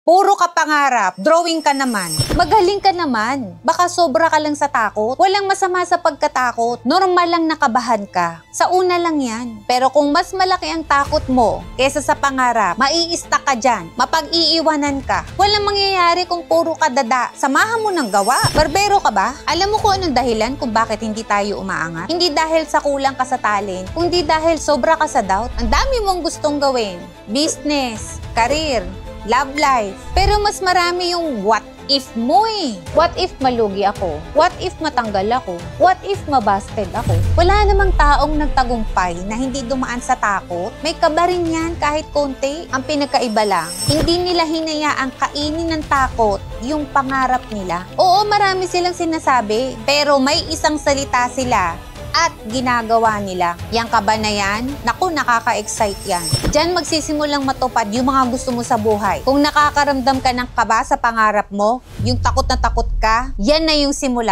Puro ka pangarap, drawing ka naman. Magaling ka naman. Baka sobra ka lang sa takot. Walang masama sa pagkatakot. Normal lang nakabahan ka. Sa una lang yan. Pero kung mas malaki ang takot mo kesa sa pangarap, mai-stuck ka dyan. Mapag-iiwanan ka. Walang mangyayari kung puro ka dada. Samahan mo ng gawa. Barbero ka ba? Alam mo kung anong dahilan kung bakit hindi tayo umaangat? Hindi dahil sa kulang ka sa talent, kundi dahil sobra ka sa doubt. Ang dami mong gustong gawin. Business, career, love life. Pero mas marami yung what if mo eh. What if malugi ako? What if matanggal ako? What if mabasted ako? Wala namang taong nagtagumpay na hindi dumaan sa takot. May kaba rin yan kahit konti. Ang pinagkaiba lang, hindi nila hinayaang kainin ng takot yung pangarap nila. Oo, marami silang sinasabi, pero may isang salita sila at ginagawa nila. Yang kaba na yan, naku, nakaka-excite yan. Diyan magsisimulang matupad yung mga gusto mo sa buhay. Kung nakakaramdam ka ng kaba sa pangarap mo, yung takot na takot ka, yan na yung simula.